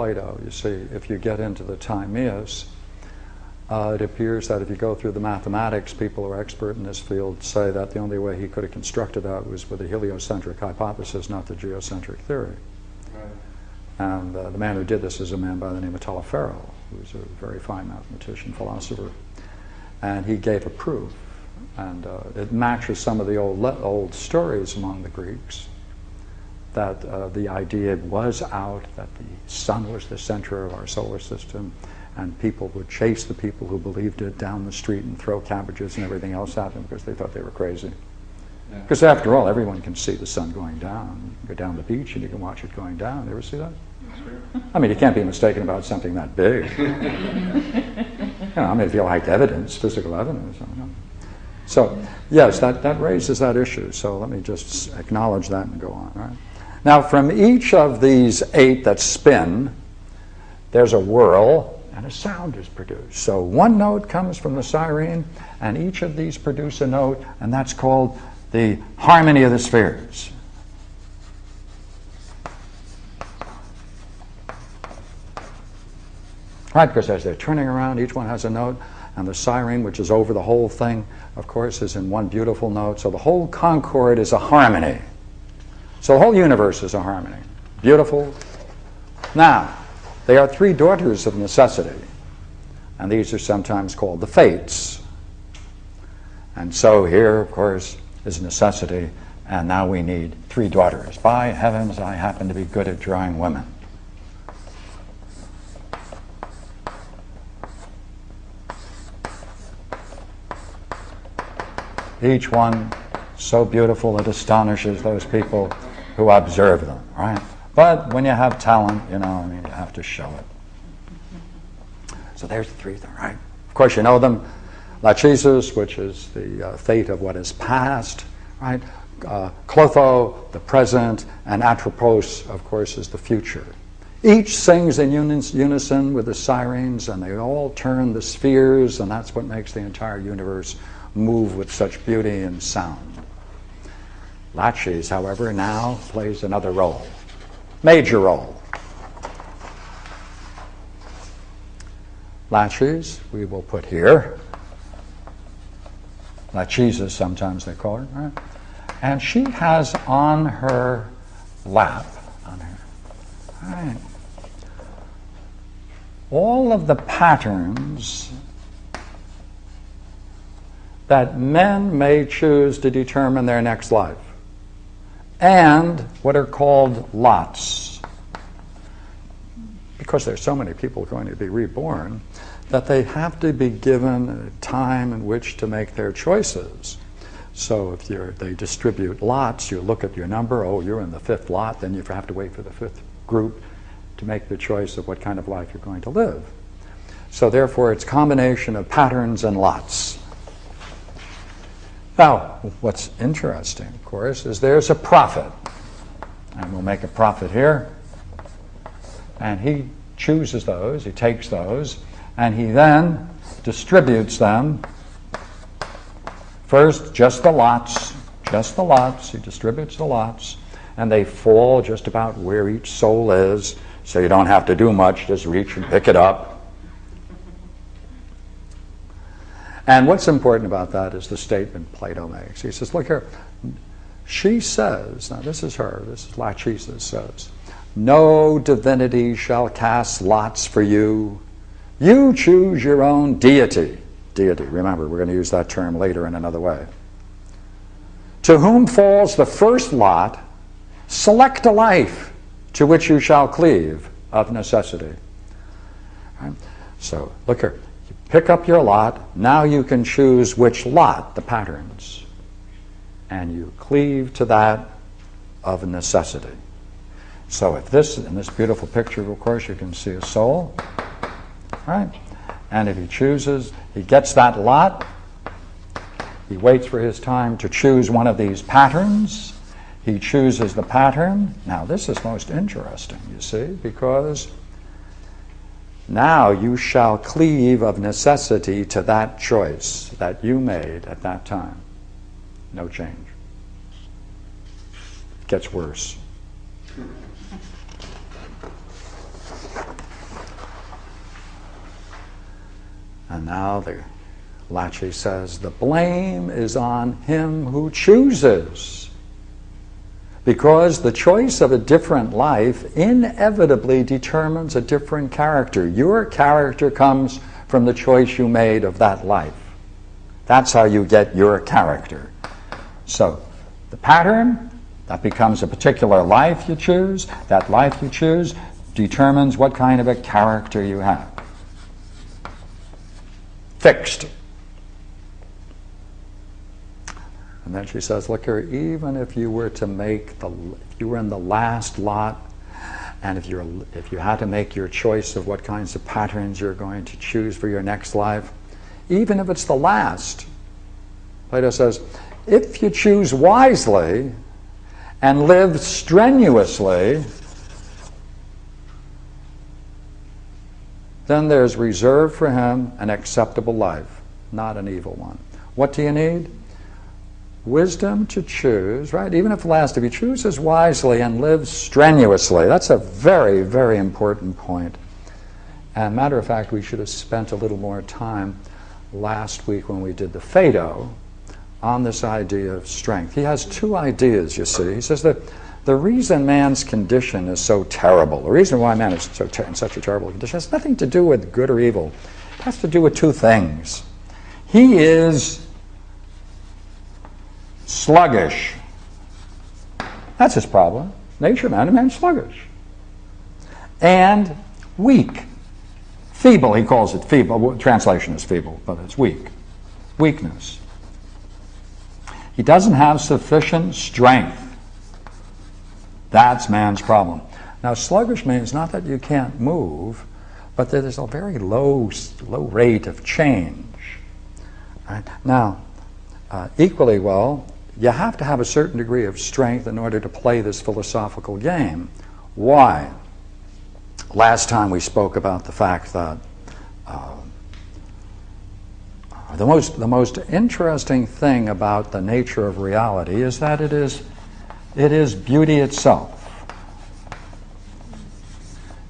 Plato. You see, if you get into the Timaeus, it appears that if you go through the mathematics, people who are expert in this field say that the only way he could have constructed that was with a heliocentric hypothesis, not the geocentric theory. Right. And the man who did this is a man by the name of Tailleferro, who's a very fine mathematician, philosopher. And he gave a proof. And it matches some of the old stories among the Greeks that the idea was out that the sun was the center of our solar system, and people would chase the people who believed it down the street and throw cabbages and everything else at them because they thought they were crazy. Because after all, everyone can see the sun going down. You go down the beach and you can watch it going down. You ever see that? Sure. I mean, you can't be mistaken about something that big. I mean, if you like evidence, physical evidence. So, yes, that raises that issue. So let me just acknowledge that and go on. Right? Now, from each of these 8 that spin, there's a whirl and a sound is produced. So one note comes from the siren, and each of these produce a note, and that's called the harmony of the spheres. Right, because as they're turning around, each one has a note, and the siren, which is over the whole thing, of course, is in one beautiful note. So the whole concord is a harmony. So the whole universe is a harmony. Beautiful. Now, they are 3 daughters of necessity, and these are sometimes called the fates. And so here, of course, is necessity, and now we need 3 daughters. By heavens, I happen to be good at drawing women. Each one so beautiful it astonishes those people who observe them, right? But when you have talent, you have to show it. So there's the 3 things, right? Of course, you know them. Lachesis, which is the fate of what is past, right? Clotho, the present, and Atropos, of course, is the future. Each sings in unison with the sirens, and they all turn the spheres, and that's what makes the entire universe move with such beauty and sound. Laches, however, now plays another role, major role. Laches, we will put here. Lachesis, sometimes they call her, right? And she has on her lap, right, all of the patterns that men may choose to determine their next life, and what are called lots. Because there's so many people going to be reborn, that they have to be given a time in which to make their choices. So if they distribute lots, you look at your number, oh, you're in the 5th lot, then you have to wait for the 5th group to make the choice of what kind of life you're going to live. So therefore, it's a combination of patterns and lots. Now, what's interesting, of course, is there's a prophet. And we'll make a prophet here. And he chooses those, he takes those, and he then distributes them. First, just the lots, he distributes the lots, and they fall just about where each soul is, so you don't have to do much, just reach and pick it up. And what's important about that is the statement Plato makes. He says, look here, she says, now this is her, this is Lachesis says, no divinity shall cast lots for you. You choose your own deity. Deity, remember, we're going to use that term later in another way. To whom falls the first lot, select a life to which you shall cleave of necessity. Right? So, look here. You pick up your lot. Now you can choose which lot, the patterns. And you cleave to that of necessity. So if this, in this beautiful picture, of course, you can see a soul. Right? And if he chooses, he gets that lot. He waits for his time to choose one of these patterns. He chooses the pattern. Now, this is most interesting, you see, because now you shall cleave of necessity to that choice that you made at that time. No change. It gets worse. And now the Lachi says, the blame is on him who chooses, because the choice of a different life inevitably determines a different character. Your character comes from the choice you made of that life. That's how you get your character. So the pattern, that becomes a particular life you choose. That life you choose determines what kind of a character you have. Fixed. And then she says, look here, even if you were to make if you were in the last lot, and if you had to make your choice of what kinds of patterns you're going to choose for your next life, even if it's the last, Plato says, if you choose wisely and live strenuously, then there's reserved for him an acceptable life, not an evil one. What do you need? Wisdom to choose, right? Even if last, if he chooses wisely and lives strenuously, that's a very, very important point. And matter of fact, we should have spent a little more time last week when we did the Phaedo on this idea of strength. He has two ideas, you see. He says that the reason man's condition is so terrible, the reason why man is in such a terrible condition, has nothing to do with good or evil. It has to do with two things. He is sluggish. That's his problem. Nature, man's sluggish. And weak. Feeble, he calls it feeble. Translation is feeble, but it's weak. Weakness. He doesn't have sufficient strength. That's man's problem. Now, sluggish means not that you can't move, but that there's a very low rate of change. Right? Now, equally well, you have to have a certain degree of strength in order to play this philosophical game. Why? Last time we spoke about the fact that the most interesting thing about the nature of reality is that it is beauty itself.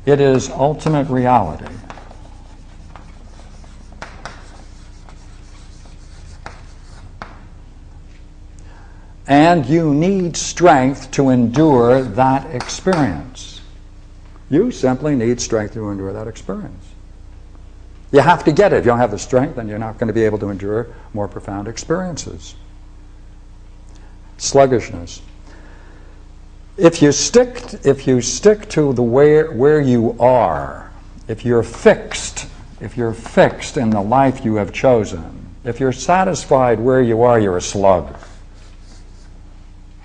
It is ultimate reality. And you need strength to endure that experience. You simply need strength to endure that experience. You have to get it. If you don't have the strength, then you're not going to be able to endure more profound experiences. Sluggishness. If you stick to the where you are, if you're fixed in the life you have chosen, if you're satisfied where you are, you're a slug.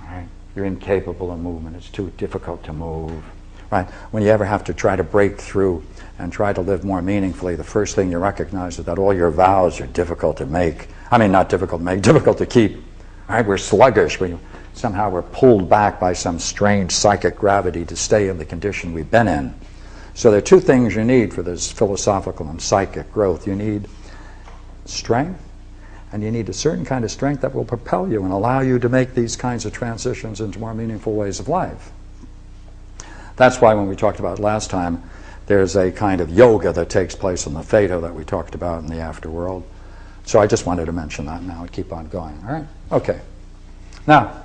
Right? You're incapable of movement. It's too difficult to move. Right? When you ever have to try to break through and try to live more meaningfully, the first thing you recognize is that all your vows are difficult to make. I mean, not difficult to make, difficult to keep. Right? We're sluggish. Somehow we're pulled back by some strange psychic gravity to stay in the condition we've been in. So there are two things you need for this philosophical and psychic growth. You need strength, and you need a certain kind of strength that will propel you and allow you to make these kinds of transitions into more meaningful ways of life. That's why when we talked about last time, there's a kind of yoga that takes place in the Phaedo that we talked about in the afterworld. So I just wanted to mention that now and keep on going. All right? Okay. Now,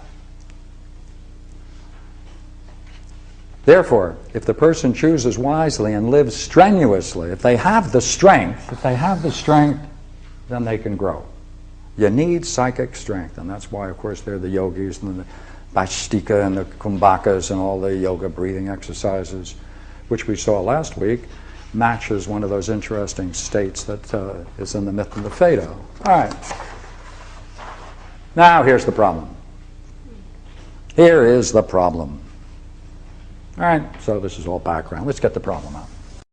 therefore, if the person chooses wisely and lives strenuously, if they have the strength, then they can grow. You need psychic strength, and that's why, of course, there are the yogis and the Bhastika and the Kumbhakas and all the yoga breathing exercises, which we saw last week, matches one of those interesting states that is in the myth of the Phaedo. All right. Now here's the problem. Here is the problem. All right, so this is all background. Let's get the problem out.